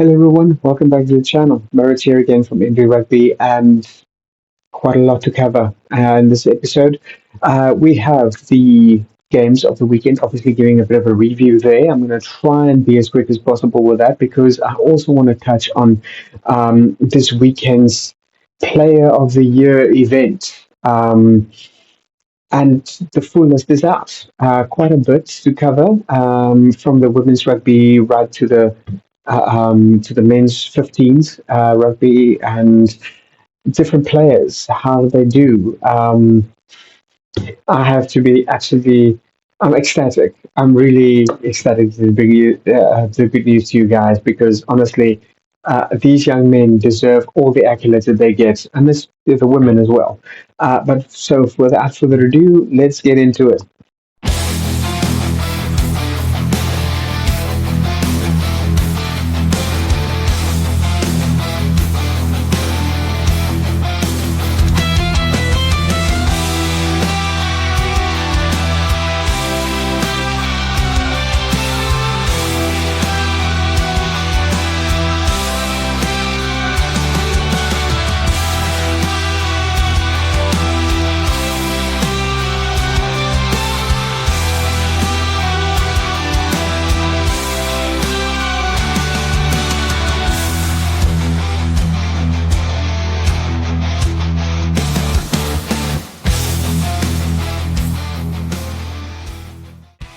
Hello everyone, welcome back to the channel. Moritz here again from Indie Rugby and quite a lot to cover. In this episode, we have the games of the weekend, obviously giving a bit of a review there. I'm going to try and be as quick as possible with that because I also want to touch on this weekend's Player of the Year event. And the full list is out. Quite a bit to cover, from the women's rugby right to the men's 15s rugby and different players. How do they do? I have to be actually. I'm ecstatic. I'm really ecstatic the good news to you guys because honestly, these young men deserve all the accolades that they get, and this the women as well. But so, without further ado, let's get into it.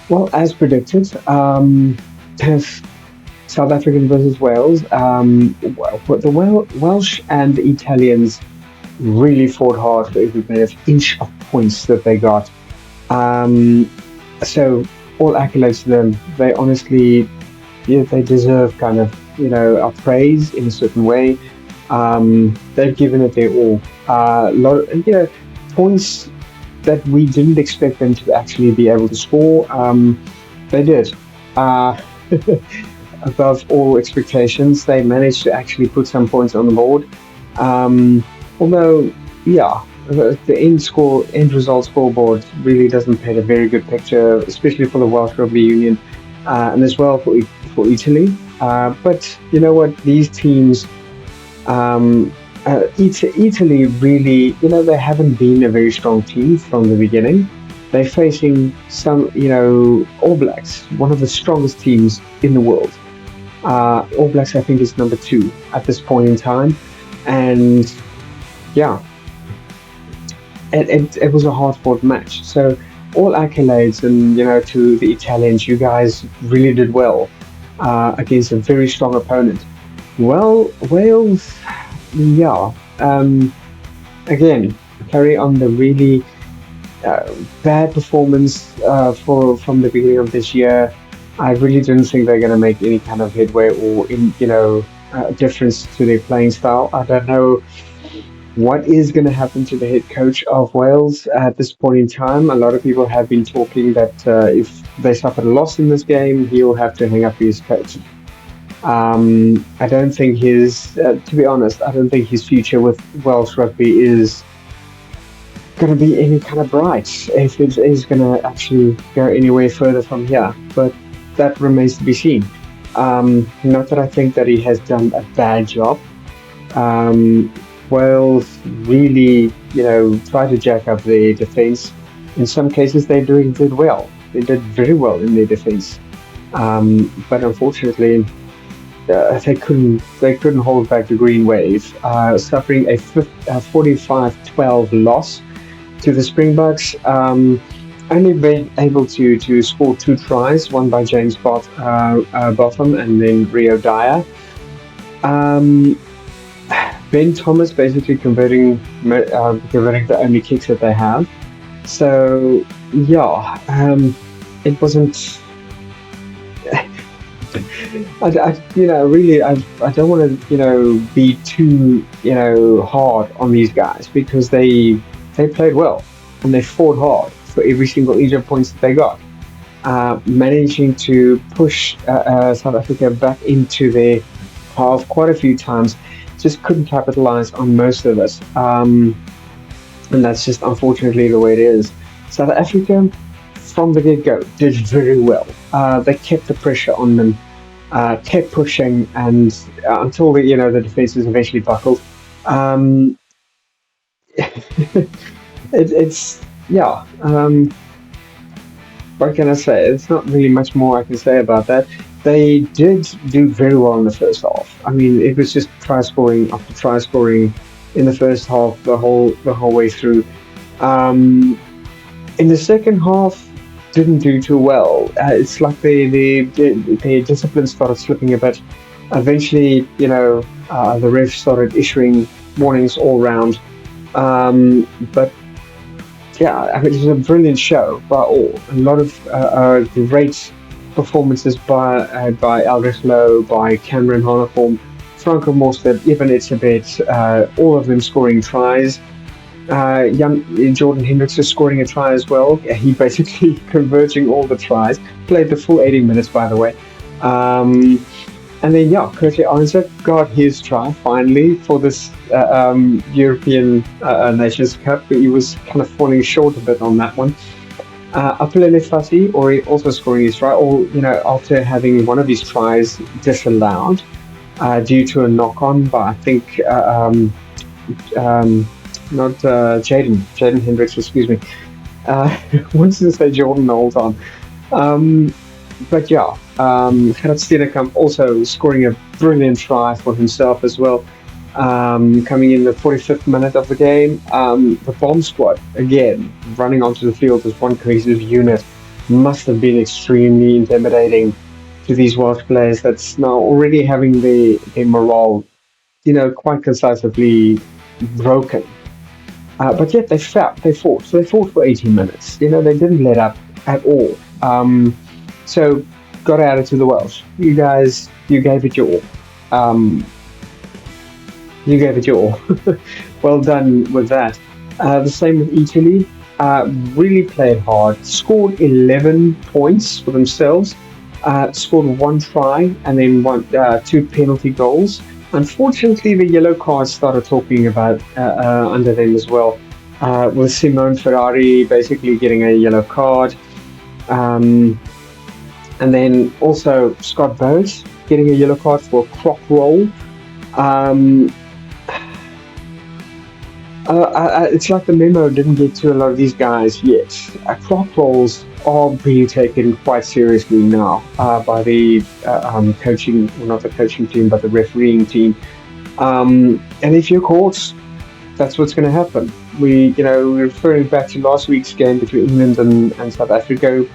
Well, as predicted, South African versus Wales. Welsh and the Italians really fought hard for every bit of inch of points that they got. Um, so all accolades to them. They honestly, yeah, they deserve kind of our praise in a certain way. They've given it their all. Points that we didn't expect them to actually be able to score. They did. Uh, Above all expectations, they managed to actually put some points on the board. Although, yeah, the end result scoreboard really doesn't paint a very good picture, especially for the Welsh Rugby Union, and as well for Italy. But you know what? These teams, Italy really, they haven't been a very strong team from the beginning. They're facing some, All Blacks, one of the strongest teams in the world. All Blacks, I think, is number two at this point in time, and yeah, it was a hard fought match. So all accolades, and to the Italians, you guys really did well against a very strong opponent. Well, Wales, yeah. Again, carry on the really bad performance for from the beginning of this year. I really didn't think they're going to make any kind of headway or difference to their playing style. I don't know what is going to happen to the head coach of Wales at this point in time. A lot of people have been talking that if they suffer a loss in this game, he'll have to hang up his coach. I don't think to be honest, I don't think his future with Welsh rugby is going to be any kind of bright if it is going to actually go anywhere further from here. But that remains to be seen. Not that I think that he has done a bad job. Wales really, try to jack up their defense. In some cases, did well. They did very well in their defense. But unfortunately, they couldn't hold back the Green Wave, suffering a 45-12 loss to the Springboks. Only being able to score two tries, one by James Botham and then Rio Dyer. Ben Thomas basically converting the only kicks that they have. So yeah, it wasn't. I don't want to, be too, hard on these guys because they played well and they fought hard for every single inch of points that they got, managing to push South Africa back into their half quite a few times. Just couldn't capitalize on most of it, and that's just unfortunately the way it is. South Africa, from the get-go, did very well. They kept the pressure on them. kept pushing, and until the defenses eventually buckled. Um, it's yeah. What can I say? It's not really much more I can say about that. They did do very well in the first half. I mean, it was just try scoring after try scoring in the first half, the whole way through. Um, in the second half, didn't do too well. It's like the discipline started slipping a bit. Eventually, the refs started issuing warnings all round. But yeah, I mean, it was a brilliant show by all. A lot of great performances by Aldrich Lowe, by Cameron Honaform, Franco Morstead, even it's a bit, all of them scoring tries. Young Jordan Hendricks is scoring a try as well. He basically converging all the tries. Played the full 80 minutes, by the way. Um, and then, yeah, Curtly Isaac got his try finally for this European Nations Cup. But he was kind of falling short a bit on that one. Apulele Fati, or also scoring his try, or after having one of his tries disallowed due to a knock-on, but I think not Jaden Hendricks, excuse me. Wanted to say Jordan the whole time. Um, but yeah, Gerard Steenekamp also scoring a brilliant try for himself as well. Coming in the 45th minute of the game, the bomb squad again running onto the field as one cohesive unit must have been extremely intimidating to these Welsh players. That's now already having the morale, quite concisely broken. But yet they fought. So they fought for 18 minutes. They didn't let up at all. So got to add it to the Welsh. You guys, you gave it your all. Um, you gave it your all. Well done with that. The same with Italy. Really played hard. Scored 11 points for themselves. Scored one try and then two penalty goals. Unfortunately, the yellow cards started talking about under them as well, with Simone Ferrari basically getting a yellow card, um, and then also Scott Bowes getting a yellow card for a crock roll. Um, it's like the memo didn't get to a lot of these guys yet. Crock rolls are being taken quite seriously now by the coaching, well, not the coaching team, but the refereeing team. And if you're caught, that's what's going to happen. We're referring back to last week's game between England and South Africa.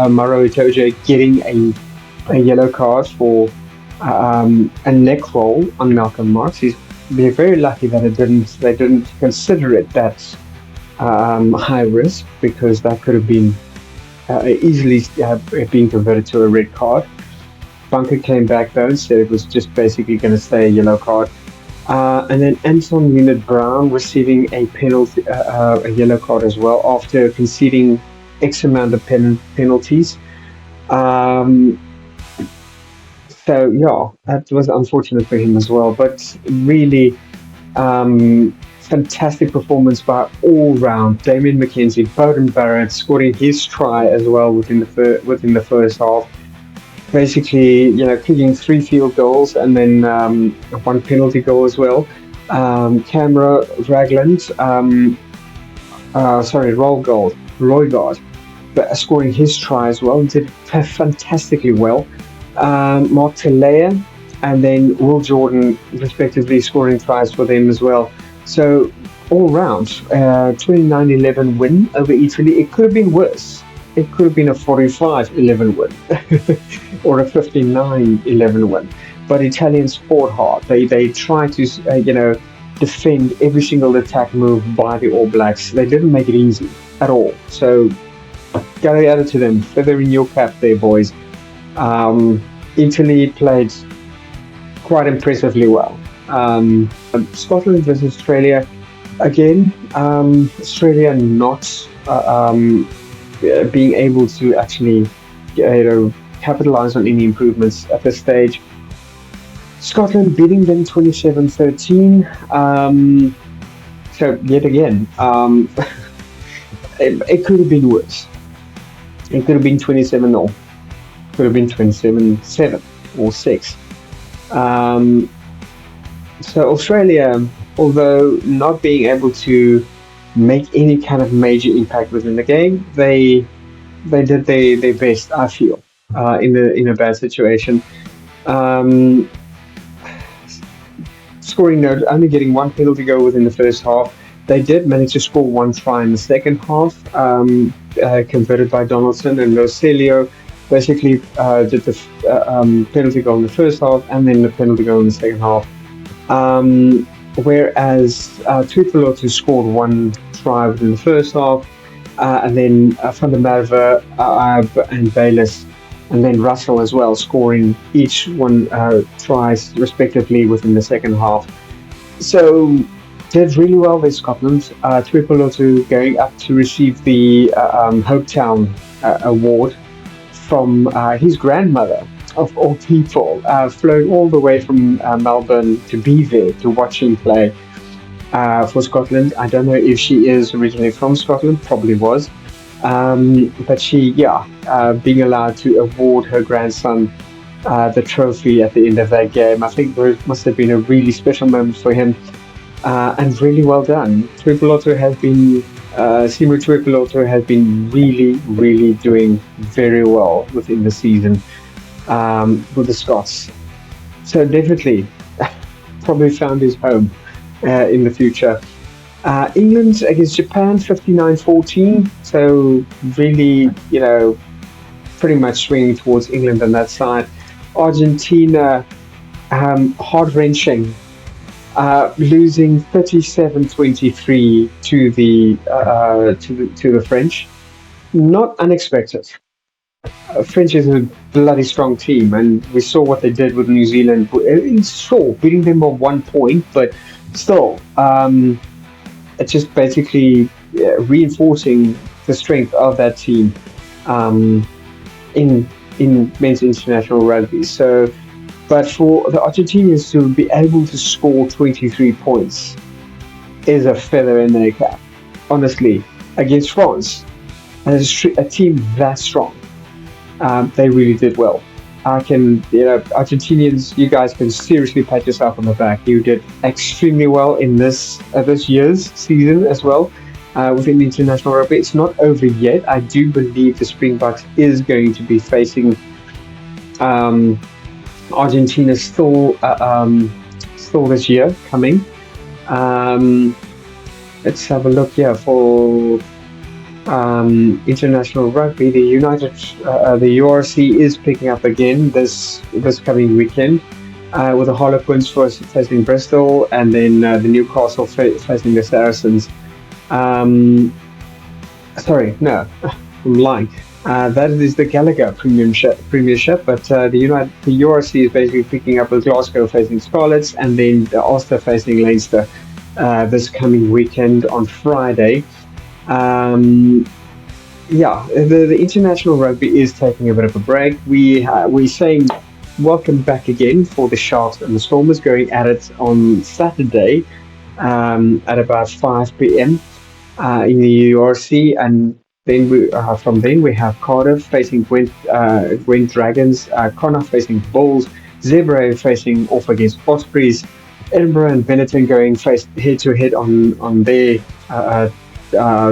Maro Itoje getting a yellow card for a neck roll on Malcolm Marx. They're very lucky that they didn't consider it that high risk, because that could have been easily being converted to a red card. Bunker came back though and said it was just basically going to stay a yellow card. And then Anton Unit Brown receiving a penalty, a yellow card as well, after conceding X amount of penalties. Um, so yeah, that was unfortunate for him as well. But really, fantastic performance by all round. Damien McKenzie, Bowden Barrett scoring his try as well within the first half. Basically, kicking three field goals and then one penalty goal as well. Camera Ragland, Roy Gard, scoring his try as well, did fantastically well. Mark Telea and then Will Jordan, respectively, scoring tries for them as well. So all round, 29-11 win over Italy. It could have been worse. It could have been a 45-11 win or a 59-11 win. But Italians fought hard. They tried to defend every single attack move by the All Blacks. They didn't make it easy at all. So gotta add it to them. Feather in your cap there, boys. Italy played quite impressively well. Scotland versus Australia. Again, Australia not being able to actually capitalize on any improvements at this stage. Scotland beating them 27-13. So yet again, it could have been worse. It could have been 27-0. Could have been 27-7. or 6. Um, so Australia, although not being able to make any kind of major impact within the game, they did their best. I feel in a bad situation. Um, Scoring no, only getting one penalty goal within the first half. They did manage to score one try in the second half, converted by Donaldson, and Roselio basically did the penalty goal in the first half and then the penalty goal in the second half. Whereas Tuipulotu scored one try within the first half, and then Van der Merwe, and Bayliss, and then Russell as well, scoring each one tries respectively within the second half. So did really well with Scotland. Tuipulotu going up to receive the Hopetown award from his grandmother, of all people, flown all the way from Melbourne to be there to watch him play for Scotland. I don't know if she is originally from Scotland, probably was. But she, yeah, being allowed to award her grandson the trophy at the end of that game, I think it must have been a really special moment for him, and really well done. Tuipulotu has been, Simo Tuipulotu has been really, really doing very well within the season with the Scots. So definitely, probably found his home in the future. England against Japan, 59-14. So really, pretty much swinging towards England on that side. Argentina, heart-wrenching, losing 37-23 to the French. Not unexpected. French is a bloody strong team, and we saw what they did with New Zealand. Sure, beating them by 1 point, but still, it's just basically reinforcing the strength of that team in men's international rugby. So, but for the Argentinians to be able to score 23 points is a feather in their cap, honestly, against France, a team that strong. They really did well. Argentinians, you guys can seriously pat yourself on the back. You did extremely well in this year's season as well within the international rugby. It's not over yet. I do believe the Springboks is going to be facing Argentina still this year coming. Let's have a look here for international rugby. The URC is picking up again this coming weekend with the Harlequins facing Bristol, and then the Newcastle facing the Saracens. Sorry, no, I'm lying. That is the Gallagher Premiership, but the URC is basically picking up with Glasgow facing Scarlets, and then the Ulster facing Leinster this coming weekend on Friday. The international rugby is taking a bit of a break. We're saying welcome back again for the Sharks and the Stormers, going at it on Saturday at about 5 p.m. In the URC, and then from then we have Cardiff facing Gwent Dragons, Connacht facing Bulls, Zebra facing off against Ospreys, Edinburgh and Benetton going head to head on their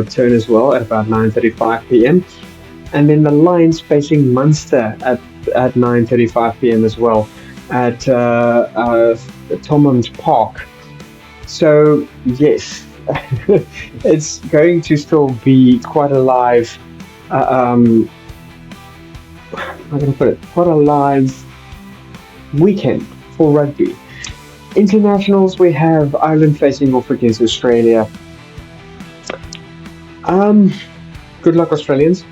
turn as well at about 9:35 p.m. And then the Lions facing Munster at 9:35 p.m. as well at Thomond Park. So yes, it's going to still be quite a live. How can I put it? Quite a live weekend for rugby. Internationals, we have Ireland facing off against Australia. Good luck, Australians.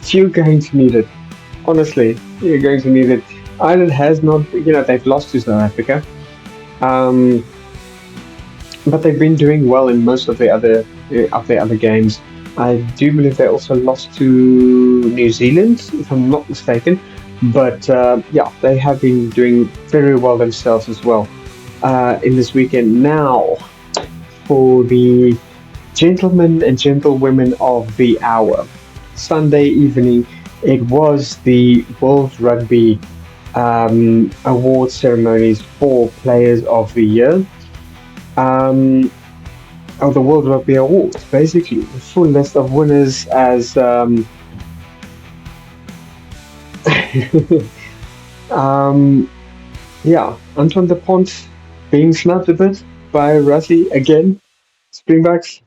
You're going to need it. Honestly, you're going to need it. Ireland has not, they've lost to South Africa. But they've been doing well in most of their other games. I do believe they also lost to New Zealand, if I'm not mistaken. But they have been doing very well themselves as well in this weekend. Now, for the gentlemen and gentlewomen of the hour, Sunday evening, it was the World Rugby award ceremonies for Players of the Year. Um, of the World Rugby Awards, basically. The full list of winners as um, yeah, Anton de Pont being snubbed a bit by Russie again. Springboks.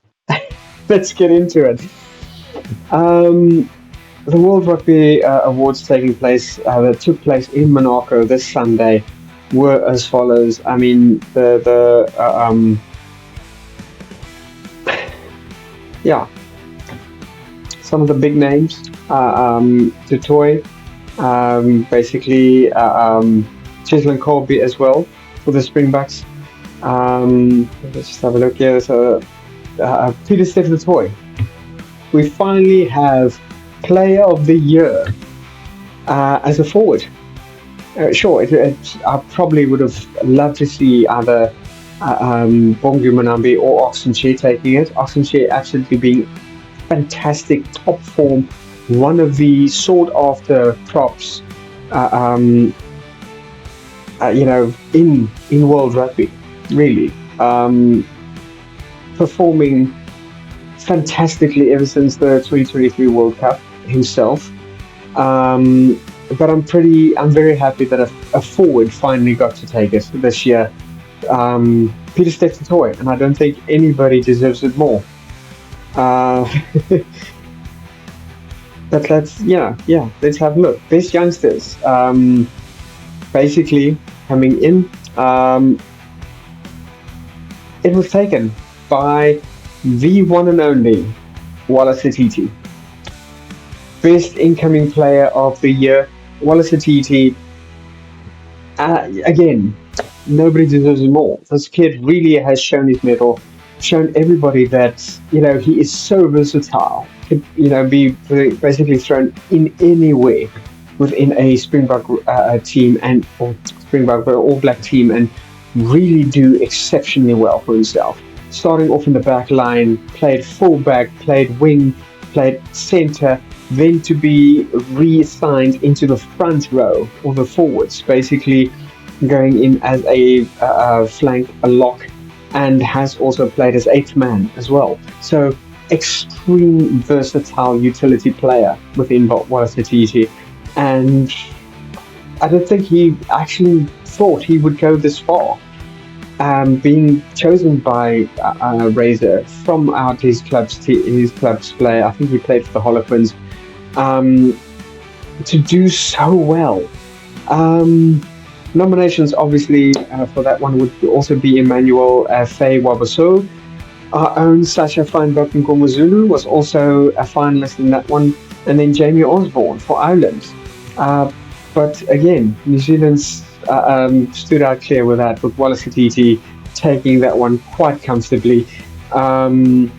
Let's get into it. Um, the World Rugby Awards taking place that took place in Monaco this Sunday were as follows. I mean, yeah, some of the big names. Dutoy, basically Chislin Colby as well for the Springboks. Let's just have a look here. So Peter Stephen Toy. We finally have Player of the Year as a forward. Sure, I probably would have loved to see either Bongu Manambi or Oxenche taking it. Oxenche absolutely being fantastic, top form, one of the sought after props, uh, um, in world rugby, really. Performing fantastically ever since the 2023 World Cup himself. Um, but I'm very happy that a forward finally got to take it this year. Peter Stephen, and I don't think anybody deserves it more. Uh, but let's have a look. Best youngsters, basically coming in. It was taken by the one and only Wallace Atiti. Best incoming player of the year, Wallace Atiti. Again, nobody deserves it more. This kid really has shown his mettle, shown everybody that he is so versatile. Could be basically thrown in anywhere within a Springbok team and or Springbok All Black team and really do exceptionally well for himself. Starting off in the back line, played fullback, played wing, played centre, then to be reassigned into the front row or the forwards, basically going in as a flank, a lock, and has also played as eighth man as well. So extreme versatile utility player within Wallace Atiti. And I don't think he actually thought he would go this far. Being chosen by Razor from out his club's play, I think he played for the Harlequins, to do so well. Nominations, obviously, for that one would also be Emmanuel Faye Wabaso. Our own Sasha Feinberg Nkomazulu was also a finalist in that one, and then Jamie Osborne for Ireland. But again, New Zealand's stood out clear with that, with Wallace Atiti taking that one quite comfortably. In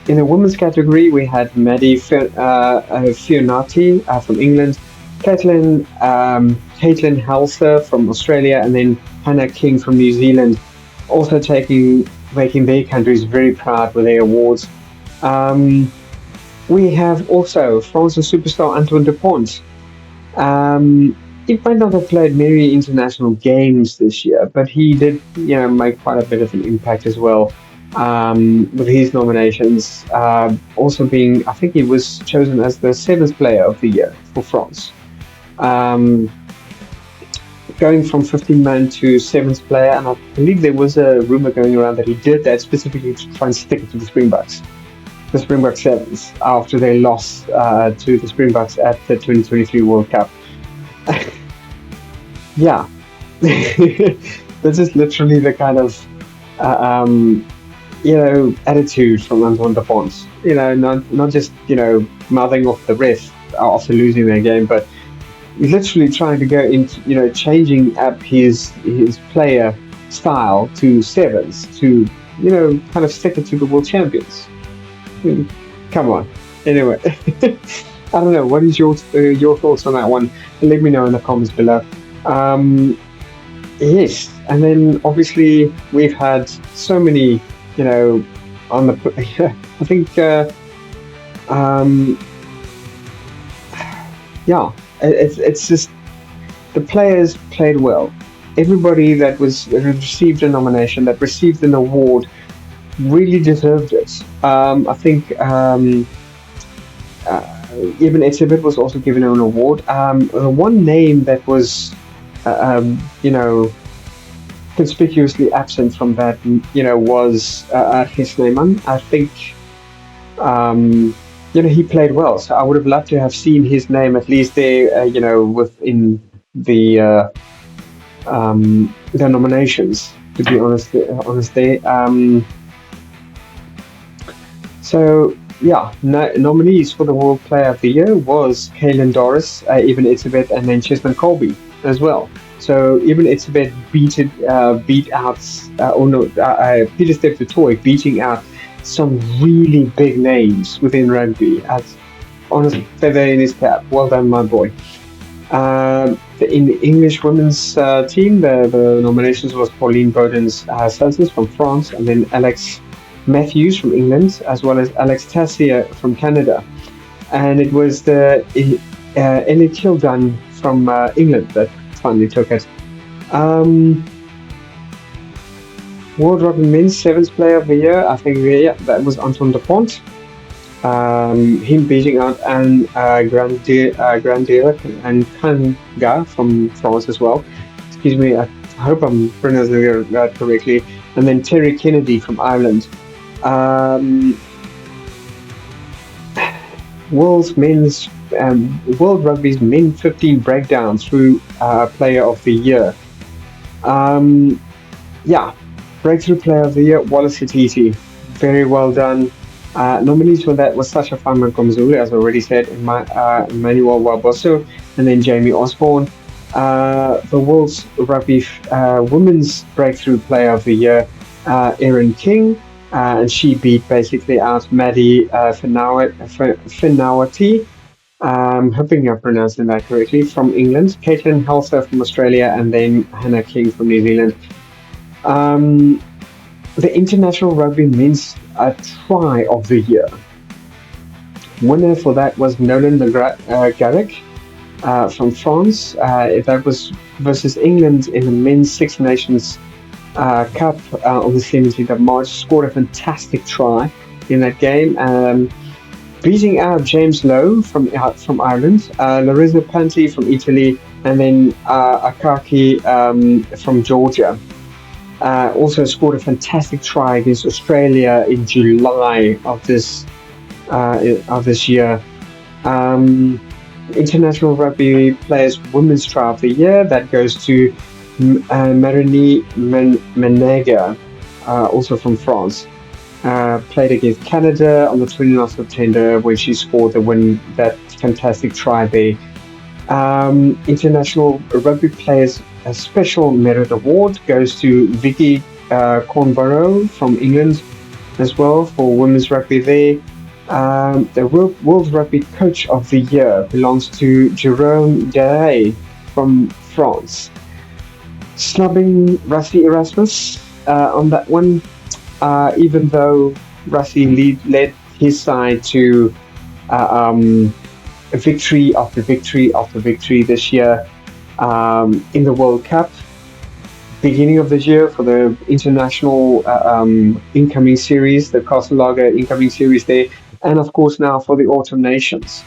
the women's category, we had Maddie Fionati from England, Caitlin Halser from Australia, and then Hannah King from New Zealand, also making their countries very proud with their awards. We have also France's superstar Antoine Dupont. He might not have played many international games this year, but he did, make quite a bit of an impact as well with his nominations. Also being, I think he was chosen as the seventh player of the year for France. Going from 15 man to seventh player, and I believe there was a rumor going around that he did that specifically to try and stick it to the Springboks. The Springbok Sevens after they lost to the Springboks at the 2023 World Cup. Yeah, this is literally the kind of attitude from Antoine Dupont. Not just mouthing off the ref after losing their game, but literally trying to go into changing up his player style to sevens to kind of stick it to the world champions. Come on. Anyway, I don't know. What is your thoughts on that one? Let me know in the comments below. Yes, and then obviously we've had so many, on the. I think, yeah, it's just The players played well. Everybody that was received a nomination, that received an award, really deserved it. I think even Exhibit was also given an award. The one name that was, conspicuously absent from that, was Snyman. I think, he played well. So I would have loved to have seen his name at least there, within the nominations. To be honest there. So yeah, nominees for the World Player of the Year was Kalen Doris, Eben Etzebeth, and then Chisman Colby as well. So Eben Etzebeth beat out, Peter Steph Toy beating out some really big names within rugby. As honest feather in his cap. Well done, my boy. In the English women's team, the nominations was Pauline Bowden's Santos from France, and then Alex Matthews from England, as well as Alex Tassier from Canada. And it was the Ellie Kildan from England that finally took it. World Rugby Men's Sevens Player of the Year, I think, that was Anton Dupont. Him beating out Grandier and Kanga from France as well. Excuse me, I hope I'm pronouncing that correctly. And then Terry Kennedy from Ireland. World Rugby's Men 15 breakdown through Player of the Year. Breakthrough Player of the Year, Wallace Atiti. Very well done. Nominees for that was Sasha Farman Komzulu, as I already said, Emmanuel Waboso, and then Jamie Osborne. The World's Rugby Women's Breakthrough Player of the Year, Erin King, and she beat basically out Maddie Finawati. Hoping I'm pronouncing that correctly, from England, Caitlin Halser from Australia, and then Hannah King from New Zealand. The International Rugby Men's Try of the Year. Winner for that was Nolan Garrick from France. That was versus England in the Men's Six Nations Cup on the 17th of March. Scored a fantastic try in that game, beating out James Lowe from Ireland, Lorenzo Panti from Italy, and then Akaki from Georgia. Also scored a fantastic try against Australia in July of this year. International Rugby Players Women's Try of the Year, that goes to Marini Menega, also from France. Played against Canada on the 29th of September, where she scored that fantastic try there. International Rugby Players Special Merit Award goes to Vicky Cornborough from England as well for women's rugby there. The World Rugby Coach of the Year belongs to Jerome Deray from France. Snubbing Rassie Erasmus on that one, even though Rassie led his side to victory after victory after victory this year in the World Cup. Beginning of the year for the international incoming series, the Castle incoming series there, and of course now for the Autumn Nations.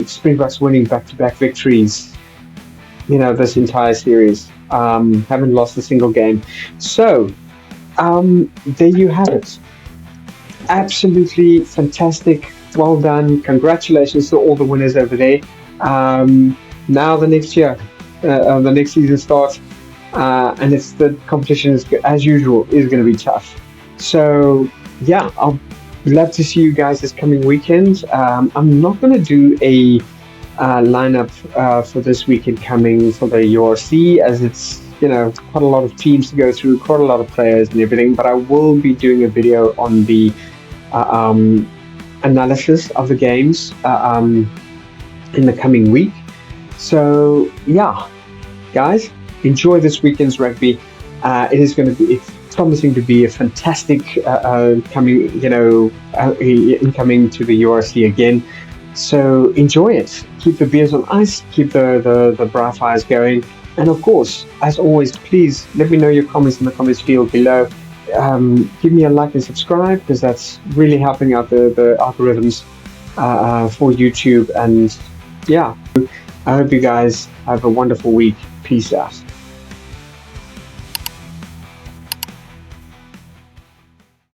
Springboks winning back-to-back victories, this entire series. Haven't lost a single game. So, there you have it. Absolutely fantastic. Well done. Congratulations to all the winners over there. Now the next year, the next season starts, and the competition is, as usual, is going to be tough. So yeah, I'll love to see you guys this coming weekend. I'm not going to do a lineup for this weekend coming for the URC, as it's quite a lot of teams to go through, quite a lot of players and everything. But I will be doing a video on the analysis of the games in the coming week. So yeah, guys, enjoy this weekend's rugby. It's promising to be a fantastic incoming to the URC again. So enjoy it. Keep the beers on ice, keep the bra fires going. And of course, as always, please let me know your comments in the comments field below. Give me a like and subscribe because that's really helping out the algorithms for YouTube. And yeah, I hope you guys have a wonderful week. Peace out.